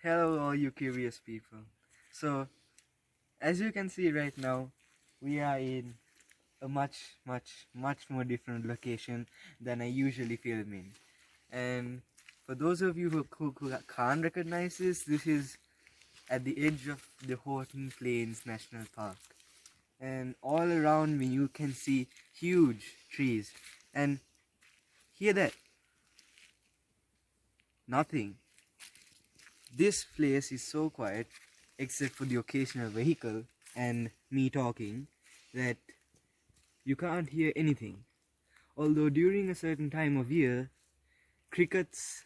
Hello all you curious people. So as you can see right now, we are in a much more different location than I usually film in. And for those of you who can't recognize this is at the edge of the Horton Plains National Park. And all around me you can see huge trees. And hear that? Nothing. This place is so quiet, except for the occasional vehicle and me talking, that you can't hear anything. Although during a certain time of year, crickets,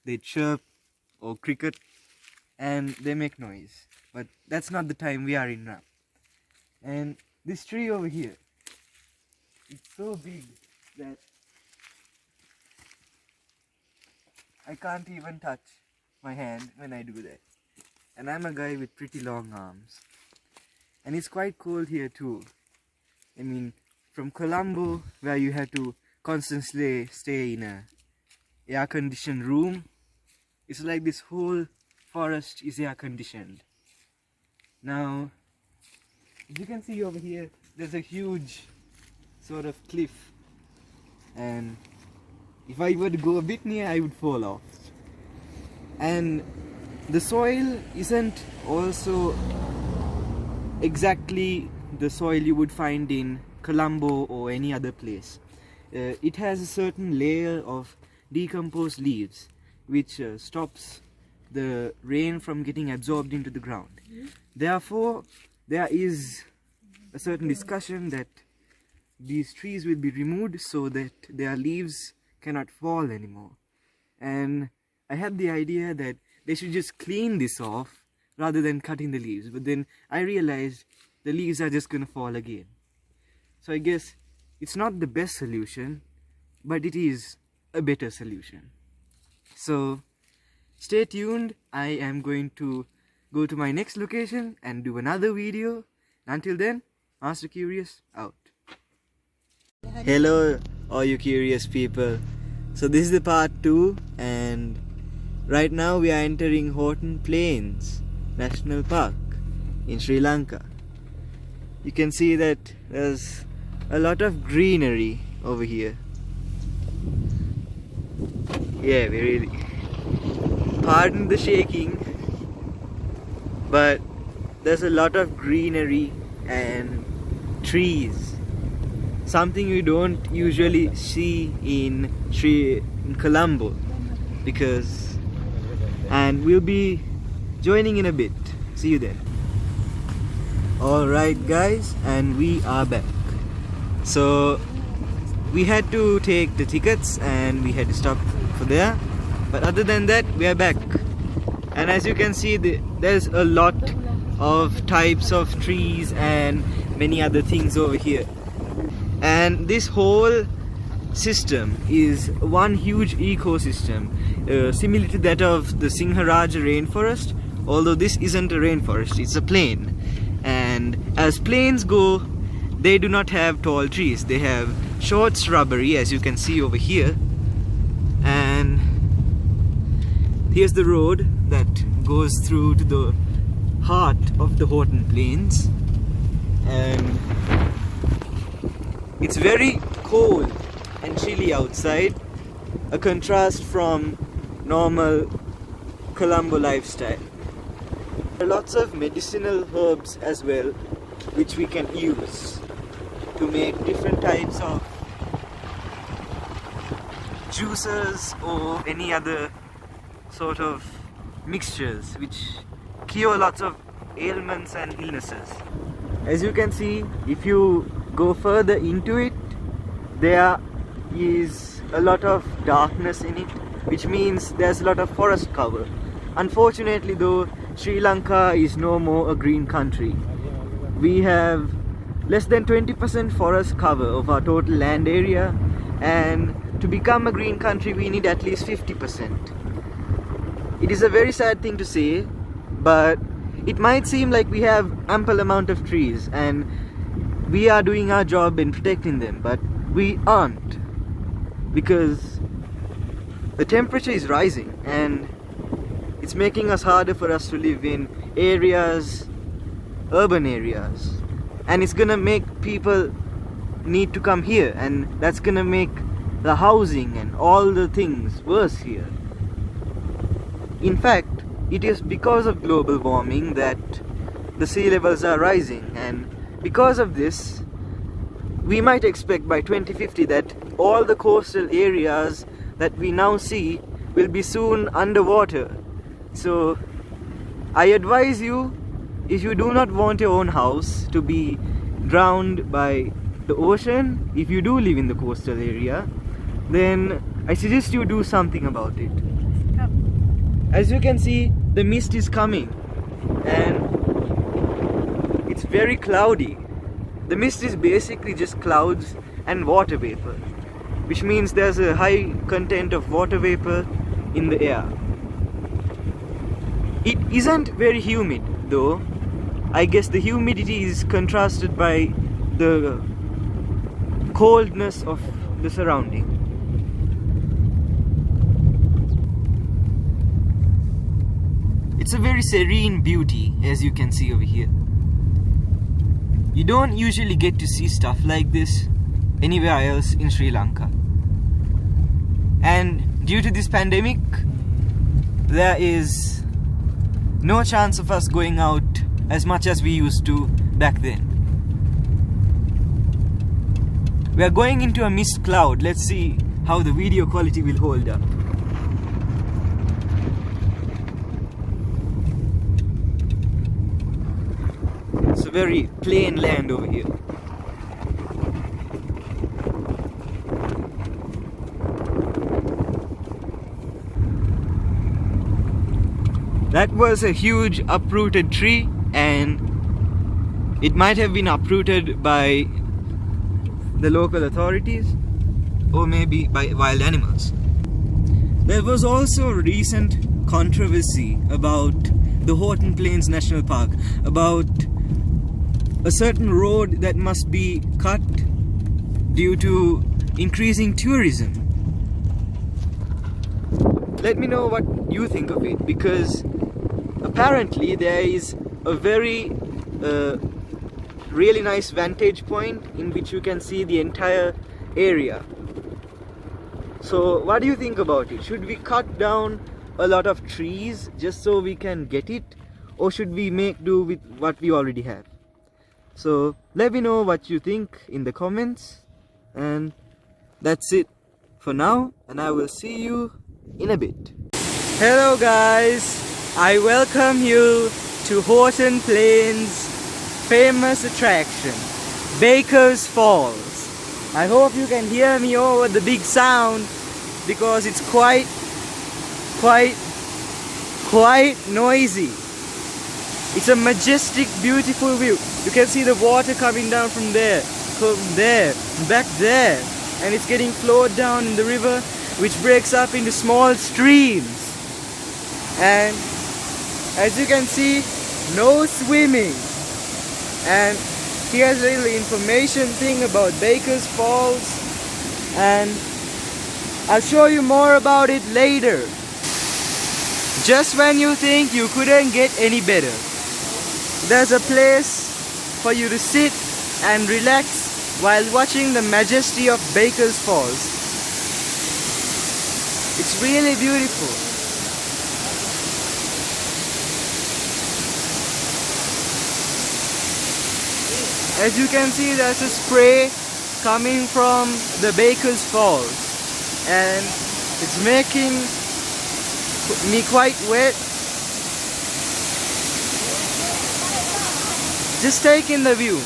they chirp or cricket and they make noise. But that's not the time we are in now. And this tree over here, it's so big that I can't even touch my hand when I do that. And I'm a guy with pretty long arms. And it's quite cold here too. I mean, from Colombo, where you have to constantly stay in a air-conditioned room, it's like this whole forest is air-conditioned. Now, as you can see over here, there's a huge sort of cliff. And if I were to go a bit near, I would fall off. And the soil isn't also exactly the soil you would find in Colombo or any other place. It has a certain layer of decomposed leaves which stops the rain from getting absorbed into the ground. Therefore, there is a certain discussion that these trees will be removed so that their leaves cannot fall anymore. And I had the idea that they should just clean this off rather than cutting the leaves, but then I realized the leaves are just gonna fall again. So I guess it's not the best solution, but it is a better solution. So stay tuned. I am going to go to my next location and do another video. Until then, Master Curious out. Hello all you curious people. So this is the part 2, and right now we are entering Horton Plains National Park in Sri Lanka. You can see that there's a lot of greenery over here. Yeah, we really... Pardon the shaking, but there's a lot of greenery and trees. Something you don't usually see in Colombo, and we'll be joining in a bit. See you then. Alright guys, and we are back. So we had to take the tickets and we had to stop for there, but other than that we are back. And as you can see, there's a lot of types of trees and many other things over here. And this whole system is one huge ecosystem, similar to that of the Sinharaja rainforest, although this isn't a rainforest, it's a plain. And as plains go, they do not have tall trees, they have short shrubbery, as you can see over here. And here's the road that goes through to the heart of the Horton Plains. And it's very cold and chilly outside, a contrast from normal Colombo lifestyle. There are lots of medicinal herbs as well, which we can use to make different types of juices or any other sort of mixtures which cure lots of ailments and illnesses. As you can see, if you go further into it, there is a lot of darkness in it, which means there's a lot of forest cover. Unfortunately though, Sri Lanka is no more a green country. We have less than 20% forest cover of our total land area, and to become a green country we need at least 50%. It is a very sad thing to say, but it might seem like we have ample amount of trees and we are doing our job in protecting them, but we aren't, because the temperature is rising and It's making us harder for us to live in areas, urban areas, and it's gonna make people need to come here, and that's gonna make the housing and all the things worse here. In fact, it is because of global warming that the sea levels are rising, and because of this we might expect by 2050 that all the coastal areas that we now see will be soon underwater. So I advise you, if you do not want your own house to be drowned by the ocean, if you do live in the coastal area, then I suggest you do something about it. As you can see, the mist is coming and it's very cloudy. The mist is basically just clouds and water vapor, which means there's a high content of water vapor in the air. It isn't very humid though. I guess the humidity is contrasted by the coldness of the surrounding. It's a very serene beauty, as you can see over here. You don't usually get to see stuff like this anywhere else in Sri Lanka. And due to this pandemic, there is no chance of us going out as much as we used to back then. We are going into a mist cloud. Let's see how the video quality will hold up. It's a very plain land over here. That was a huge uprooted tree, and it might have been uprooted by the local authorities or maybe by wild animals. There was also a recent controversy about the Horton Plains National Park, about a certain road that must be cut due to increasing tourism. Let me know what you think of it, because apparently there is a very really nice vantage point in which you can see the entire area. So what do you think about it? Should we cut down a lot of trees just so we can get it, or should we make do with what we already have? So let me know what you think in the comments, and that's it for now, and I will see you in a bit. Hello guys, I welcome you to Horton Plains' famous attraction, Baker's Falls. I hope you can hear me over the big sound, because it's quite noisy. It's a majestic, beautiful view. You can see the water coming down from there, back there, and it's getting flowed down in the river, which breaks up into small streams. And as you can see, no swimming. And here's a little information thing about Baker's Falls, and I'll show you more about it later. Just when you think you couldn't get any better, there's a place for you to sit and relax while watching the majesty of Baker's Falls. It's really beautiful. As you can see, there's a spray coming from the Baker's Falls, and it's making me quite wet. Just take in the view.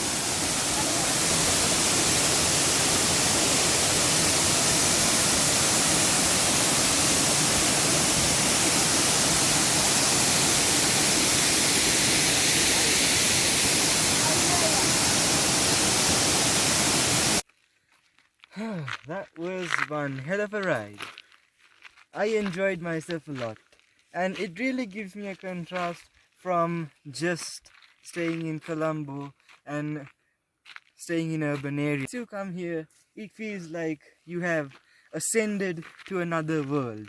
That was one hell of a ride. I enjoyed myself a lot, and it really gives me a contrast from just staying in Colombo and staying in urban areas. Once you come here, it feels like you have ascended to another world,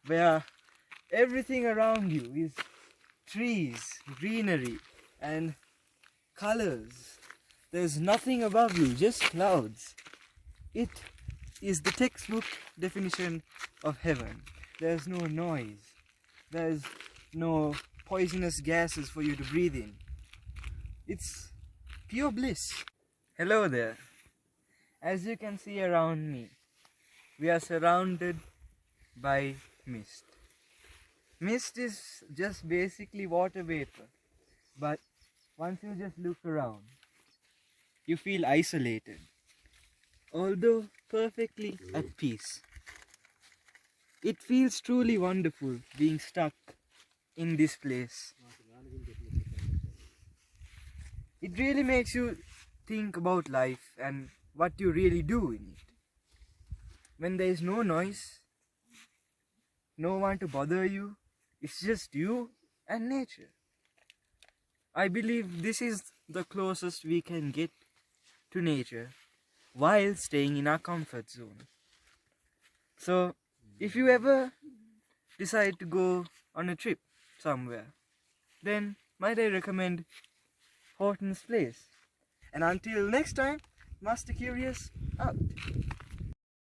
where everything around you is trees, greenery, and colors. There's nothing above you, just clouds. It is the textbook definition of heaven. There's no noise. There's no poisonous gases for you to breathe in. It's pure bliss. Hello there. As you can see around me, we are surrounded by mist. Mist is just basically water vapor, but once you just look around, you feel isolated, although perfectly at peace. It feels truly wonderful being stuck in this place. It really makes you think about life and what you really do in it. When there is no noise, no one to bother you, it's just you and nature. I believe this is the closest we can get to nature while staying in our comfort zone. So, if you ever decide to go on a trip somewhere, then might I recommend Horton's Place. And until next time, Master Curious out.